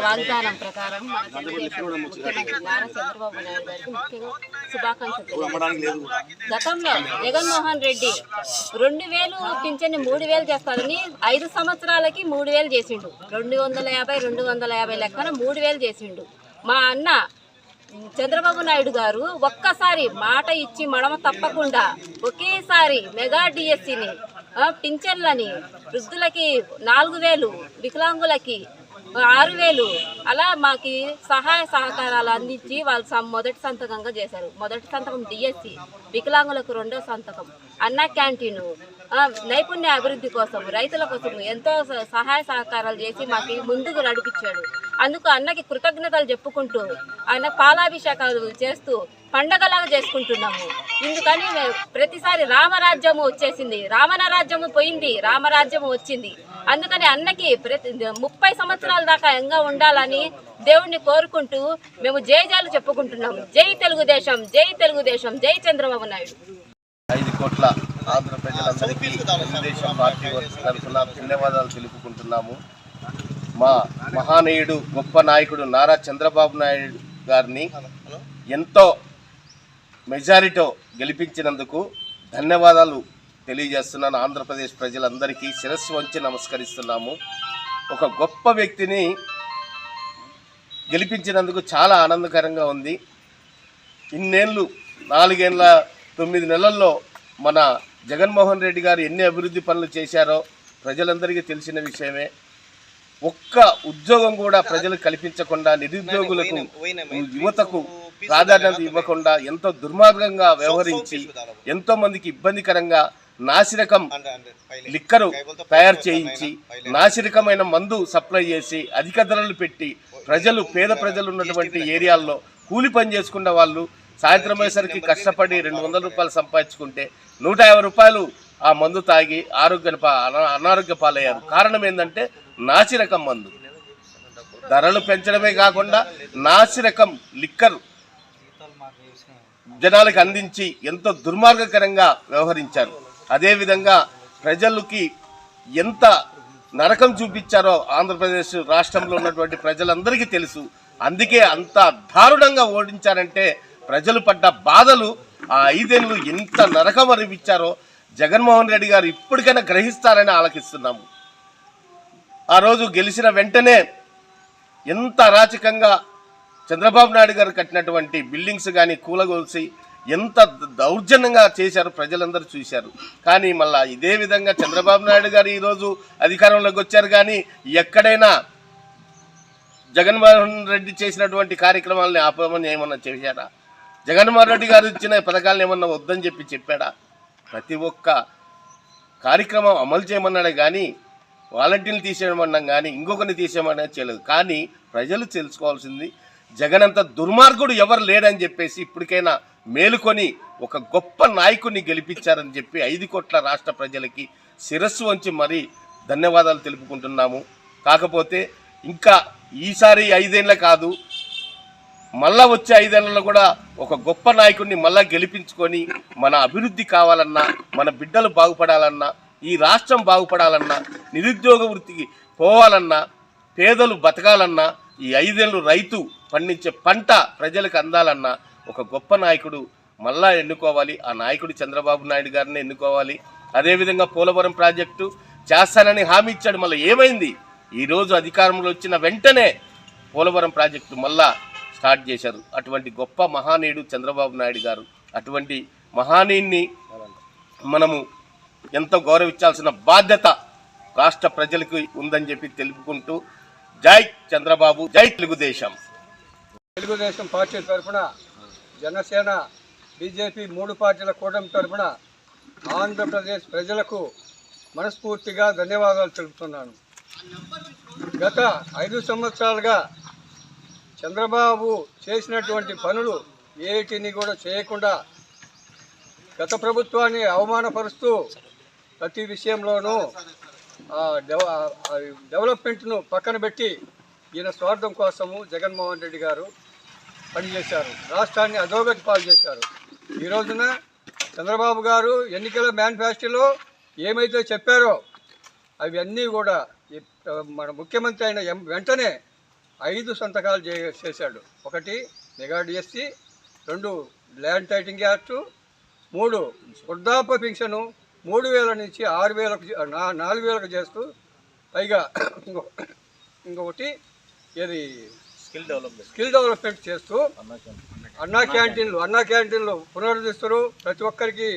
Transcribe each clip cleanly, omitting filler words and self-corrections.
వాగ్దానం ప్రకారం ముఖ్యమంత్రి నారా చంద్రబాబు నాయుడు గారికి ముఖ్యంగా శుభాకాంక్షలు. గతంలో జగన్మోహన్ రెడ్డి 2000 పింఛన్ని 3000 చేస్తారని 5 సంవత్సరాలకి 3000 చేసిండు. 250 లెక్కన 3000 చేసిండు. మా అన్న చంద్రబాబు నాయుడు గారు ఒక్కసారి మాట ఇచ్చి మడమ తప్పకుండా ఒకేసారి మెగా డిఎస్సిని, పింఛన్లని, వృద్ధులకి 4000, వికలాంగులకి 6000 అలా మాకి సహాయ సహకారాలు అందించి వాళ్ళు మొదటి సంతకంగా చేశారు. మొదటి సంతకం డిఎస్సి, వికలాంగులకు రెండో సంతకం, అన్న క్యాంటీను, నైపుణ్య అభివృద్ధి కోసం, రైతుల కోసం ఎంతో సహాయ సహకారాలు చేసి మాకు ముందుకు నడిపించాడు. అందుకు అన్నకి కృతజ్ఞతలు చెప్పుకుంటూ ఆయన పాలాభిషేకాలు చేస్తూ పండగలాగా చేసుకుంటున్నాము. ఎందుకని ప్రతిసారి రామరాజ్యము వచ్చేసింది, రావణ రాజ్యము పోయింది, రామరాజ్యము వచ్చింది. అందుకని అన్నకి 30 సంవత్సరాల దాకా ఎంగా ఉండాలని దేవుణ్ణి కోరుకుంటూ మేము జయజాలు చెప్పుకుంటున్నాము. జై తెలుగుదేశం, జై తెలుగుదేశం, జై చంద్రబాబు నాయుడు. 5 కోట్ల ఆంధ్ర ప్రజలందరికీ తెలుగుదేశం పార్టీ తరఫున ధన్యవాదాలు తెలుపుకుంటున్నాము. మా మహానీయుడు గొప్ప నాయకుడు నారా చంద్రబాబు నాయుడు గారిని ఎంతో మెజారిటీతో గెలిపించినందుకు ధన్యవాదాలు తెలియజేస్తున్నాను. ఆంధ్రప్రదేశ్ ప్రజలందరికీ శిరస్సు వంచి నమస్కరిస్తున్నాము. ఒక గొప్ప వ్యక్తిని గెలిపించినందుకు చాలా ఆనందకరంగా ఉంది. ఇన్నేళ్ళు 4 ఏళ్ళ 9 నెలల్లో మన జగన్మోహన్ రెడ్డి గారు ఎన్ని అభివృద్ధి పనులు చేశారో ప్రజలందరికీ తెలిసిన విషయమే. ఒక్క ఉద్యోగం కూడా ప్రజలకు కల్పించకుండా, నిరుద్యోగులకు, యువతకు ప్రాధాన్యత ఇవ్వకుండా ఎంతో దుర్మార్గంగా వ్యవహరించి ఎంతో మందికి ఇబ్బందికరంగా నాసిరకం లిక్కరు తయారు చేయించి నాసిరకమైన మందు సప్లై చేసి అధిక ధరలు పెట్టి పేద ప్రజలు ఉన్నటువంటి ఏరియాల్లో కూలి పని చేసుకున్న వాళ్ళు సాయంత్రం అయ్యేసరికి కష్టపడి 200 రూపాయలు సంపాదించుకుంటే 150 రూపాయలు ఆ మందు తాగి అనారోగ్య పాలయ్యారు. కారణం ఏంటంటే నాసిరకం మందు. ధరలు పెంచడమే కాకుండా నాసిరకం లిక్కర్ జనాలకు అందించి ఎంతో దుర్మార్గకరంగా వ్యవహరించారు. అదేవిధంగా ప్రజలకి ఎంత నరకం చూపించారో ఆంధ్రప్రదేశ్ రాష్ట్రంలో ఉన్నటువంటి ప్రజలందరికీ తెలుసు. అందుకే అంత దారుణంగా ఓడించారంటే ప్రజలు పడ్డ బాధలు ఆ 5 ఏళ్ళు ఎంత నరకం అనిపించారో జగన్మోహన్ రెడ్డి గారు ఇప్పటికైనా గ్రహిస్తారని ఆలకిస్తున్నాము. ఆ రోజు గెలిచిన వెంటనే ఎంత అరాచకంగా చంద్రబాబు నాయుడు గారు కట్టినటువంటి బిల్డింగ్స్ కానీ కూలగొల్సి ఎంత దౌర్జన్యంగా చేశారు ప్రజలందరూ చూశారు. కానీ మళ్ళీ ఇదే విధంగా చంద్రబాబు నాయుడు గారు ఈరోజు అధికారంలోకి వచ్చారు. కానీ ఎక్కడైనా జగన్మోహన్ రెడ్డి చేసినటువంటి కార్యక్రమాలని ఆపమని ఏమన్నా చేశారా? జగన్మోహన్ రెడ్డి గారు ఇచ్చిన పథకాలను ఏమన్నా వద్దని చెప్పాడా? ప్రతి ఒక్క కార్యక్రమం అమలు చేయమన్నాడే కానీ వాలంటీర్లు తీసేయమన్నాం కానీ ఇంకొకరిని తీసేయమన్నా చేయలేదు. కానీ ప్రజలు తెలుసుకోవాల్సింది జగన్ అంత దుర్మార్గుడు ఎవరు లేడని చెప్పేసి ఇప్పటికైనా మేలుకొని ఒక గొప్ప నాయకుడిని గెలిపించారని చెప్పి 5 కోట్ల రాష్ట్ర ప్రజలకి శిరస్సు వంచి మరీ ధన్యవాదాలు తెలుపుకుంటున్నాము. కాకపోతే ఇంకా ఈసారి 5 ఏళ్ళ కాదు, మళ్ళా వచ్చే 5 ఏళ్లలో కూడా ఒక గొప్ప నాయకుడిని మళ్ళా గెలిపించుకొని మన అభివృద్ధి కావాలన్నా, మన బిడ్డలు బాగుపడాలన్నా, ఈ రాష్ట్రం బాగుపడాలన్నా, నిరుద్యోగ వృత్తికి పోవాలన్నా, పేదలు బతకాలన్నా, ఈ 5 ఏళ్ళు రైతు పండించే పంట ప్రజలకు అందాలన్నా ఒక గొప్ప నాయకుడు మళ్ళా ఎన్నుకోవాలి. ఆ నాయకుడు చంద్రబాబు నాయుడు గారిని ఎన్నుకోవాలి. అదేవిధంగా పోలవరం ప్రాజెక్టు చేస్తానని హామీ ఇచ్చాడు. మళ్ళీ ఏమైంది? ఈరోజు అధికారంలో వచ్చిన వెంటనే పోలవరం ప్రాజెక్టు మళ్ళా స్టార్ట్ చేశారు. అటువంటి గొప్ప మహానీయుడు చంద్రబాబు నాయుడు గారు. అటువంటి మహానీయుని మనము ఎంతో గౌరవించాల్సిన బాధ్యత రాష్ట్ర ప్రజలకు ఉందని చెప్పి తెలుపుకుంటూ జై చంద్రబాబు, జై తెలుగుదేశం. తెలుగుదేశం పార్టీ తరఫున, జనసేన, బీజేపీ 3 పార్టీల కూటమి తరఫున ఆంధ్రప్రదేశ్ ప్రజలకు మనస్ఫూర్తిగా ధన్యవాదాలు తెలుపుతున్నాను. గత 5 సంవత్సరాలుగా చంద్రబాబు చేసినటువంటి పనులు ఏటిని కూడా చేయకుండా గత ప్రభుత్వాన్ని అవమానపరుస్తూ ప్రతి విషయంలోనూ డెవలప్మెంట్ను పక్కన పెట్టి ఈయన స్వార్థం కోసము జగన్మోహన్ రెడ్డి గారు పనిచేశారు. రాష్ట్రాన్ని అధోగతి పాలు చేశారు. ఈ రోజున చంద్రబాబు గారు ఎన్నికల మేనిఫెస్టోలో ఏమైతే చెప్పారో అవన్నీ కూడా మన ముఖ్యమంత్రి అయిన వెంటనే 5 సంతకాలు చేశాడు. 1 మెగా డిఎస్సి, 2 ల్యాండ్ టైటింగ్ యాక్టు, 3 వృద్ధాప్య పింఛను 3,000 నుంచి 6,000కు 4,000కు చేస్తూ, పైగా ఇంకొకటి ఏది స్కిల్ డెవలప్మెంట్ చేస్తూ అన్నా క్యాంటీన్లు పునరుద్ధరిస్తారు. ప్రతి ఒక్కరికి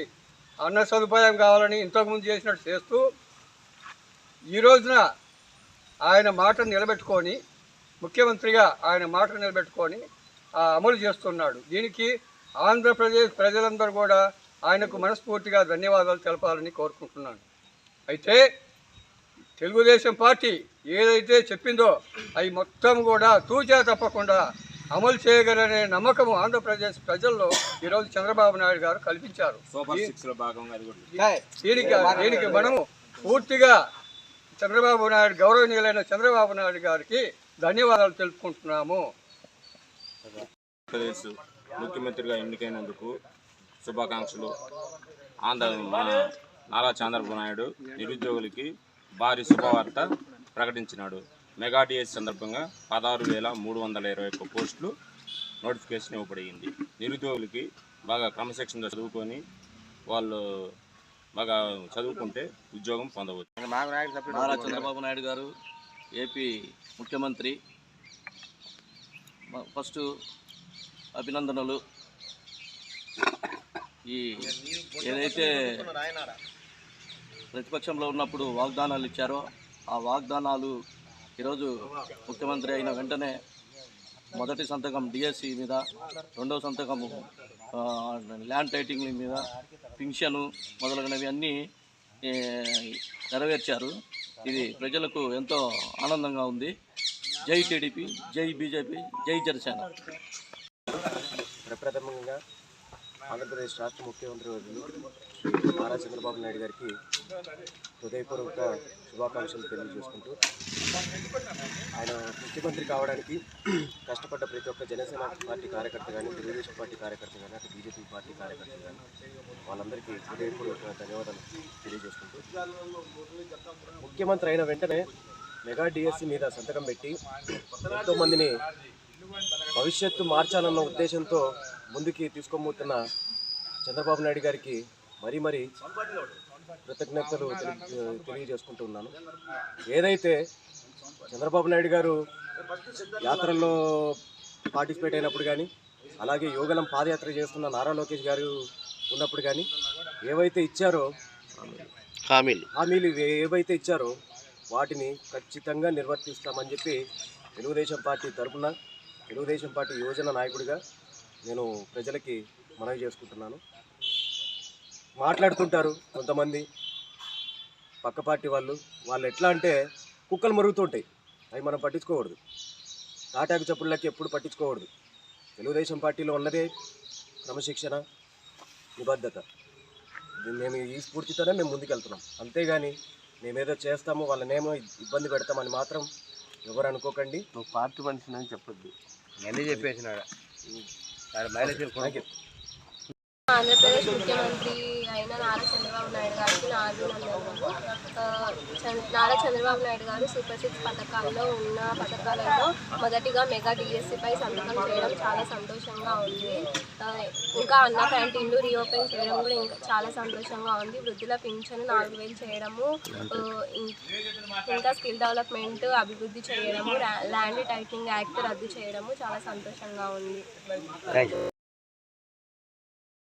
అన్న సదుపాయం కావాలని ఇంతకుముందు చేసినట్టు చేస్తూ ఈ రోజున ఆయన మాటను నిలబెట్టుకొని, ముఖ్యమంత్రిగా ఆయన మాటను నిలబెట్టుకొని అమలు చేస్తున్నాడు. దీనికి ఆంధ్రప్రదేశ్ ప్రజలందరూ కూడా ఆయనకు మనస్ఫూర్తిగా ధన్యవాదాలు తెలపాలని కోరుకుంటున్నాను. అయితే తెలుగుదేశం పార్టీ ఏదైతే చెప్పిందో అవి మొత్తం కూడా తూచా తప్పకుండా అమలు చేయగలనే నమ్మకము ఆంధ్రప్రదేశ్ ప్రజల్లో ఈరోజు చంద్రబాబు నాయుడు గారు కల్పించారు. దీనికి మనము పూర్తిగా గౌరవనీయులైన చంద్రబాబు నాయుడు గారికి ధన్యవాదాలు తెలుపుకుంటున్నాము. ఆంధ్రప్రదేశ్ ముఖ్యమంత్రిగా ఎన్నికైనందుకు శుభాకాంక్షలు. నారా చంద్రబాబు నాయుడు నిరుద్యోగులకి భారీ శుభవార్త ప్రకటించినాడు. మెగా డిఎస్ సందర్భంగా 16,321 పోస్టులు నోటిఫికేషన్ ఇవ్వబడింది. నిరుద్యోగులకి బాగా క్రమశిక్షణగా చదువుకొని వాళ్ళు బాగా చదువుకుంటే ఉద్యోగం పొందవచ్చు. నారా చంద్రబాబు నాయుడు గారు ఏపీ ముఖ్యమంత్రి, ఫస్ట్ అభినందనలు. ఏదైతే ప్రతిపక్షంలో ఉన్నప్పుడు వాగ్దానాలు ఇచ్చారో ఆ వాగ్దానాలు ఈరోజు ముఖ్యమంత్రి అయిన వెంటనే మొదటి సంతకం డిఎస్సి మీద, రెండవ సంతకము ల్యాండ్ టైటింగ్ మీద, పింఛను మొదలగునవి అన్నీ నెరవేర్చారు. ఇది ప్రజలకు ఎంతో ఆనందంగా ఉంది. జై టీడీపీ, జై బీజేపీ, జై జనసేన. ప్రప్రథమంగా ఆంధ్రప్రదేశ్ రాష్ట్ర ముఖ్యమంత్రి వర్యులు నారా చంద్రబాబు నాయుడు గారికి హృదయపూర్వక శుభాకాంక్షలు తెలియజేసుకుంటూ, ఆయన ముఖ్యమంత్రి కావడానికి కష్టపడ్డ ప్రతి ఒక్క జనసేన పార్టీ కార్యకర్త కానీ, తెలుగుదేశం పార్టీ కార్యకర్త కానీ, అటు బీజేపీ పార్టీ కార్యకర్త కానీ వాళ్ళందరికీ హృదయపూర్వక ధన్యవాదాలు తెలియజేసుకుంటూ, ముఖ్యమంత్రి అయిన వెంటనే మెగా డిఎస్సి మీద సంతకం పెట్టి ఎంతోమందిని భవిష్యత్తు మార్చాలన్న ఉద్దేశంతో ముందుకి తీసుకొమ్ముతున్న చంద్రబాబు నాయుడు గారికి మరీ కృతజ్ఞతలు తెలియజేసుకుంటూ ఉన్నాను. ఏదైతే చంద్రబాబు నాయుడు గారు యాత్రల్లో పార్టిసిపేట్ అయినప్పుడు కానీ, అలాగే యోగలం పాదయాత్ర చేస్తున్న నారా లోకేష్ గారు ఉన్నప్పుడు కానీ ఏవైతే ఇచ్చారో హామీలు ఏవైతే ఇచ్చారో వాటిని ఖచ్చితంగా నిర్వర్తిస్తామని చెప్పి తెలుగుదేశం పార్టీ తరఫున, తెలుగుదేశం పార్టీ యువజన నాయకుడిగా నేను ప్రజలకి మనవి చేసుకుంటున్నాను. మాట్లాడుతుంటారు కొంతమంది పక్క పార్టీ వాళ్ళు ఎట్లా అంటే కుక్కలు మరుగుతుంటాయి, అవి మనం పట్టించుకోకూడదు. తాటాకు చప్పుళ్ళకి ఎప్పుడు పట్టించుకోకూడదు. తెలుగుదేశం పార్టీలో ఉన్నదే క్రమశిక్షణ, నిబద్ధత. మేము ఈ స్ఫూర్తితోనే మేము ముందుకెళ్తున్నాం. అంతేగాని మేమేదో చేస్తాము, వాళ్ళనేమో ఇబ్బంది పెడతామని మాత్రం ఎవరు అనుకోకండి. నువ్వు పార్టీ మనిషిని చెప్పొద్దు, అన్నీ చెప్పేసినాడు. ఆంధ్రప్రదేశ్ ముఖ్యమంత్రి అయిన నారా చంద్రబాబు నాయుడు గారికి నారా చంద్రబాబు నాయుడు గారు సూపర్ 6 పథకాల్లో ఉన్న పథకాలలో మొదటిగా మెగా డిఎస్సిపై సంతకం చేయడం చాలా సంతోషంగా ఉంది. ఇంకా అన్న క్యాంటీన్లు రీఓపెన్ చేయడం కూడా ఇంకా చాలా సంతోషంగా ఉంది. వృద్ధుల పింఛను 4,000 చేయడము, ఇంకా స్కిల్ డెవలప్మెంట్ అభివృద్ధి చేయడము, ల్యాండ్ టైటింగ్ యాక్ట్ రద్దు చేయడము చాలా సంతోషంగా ఉంది.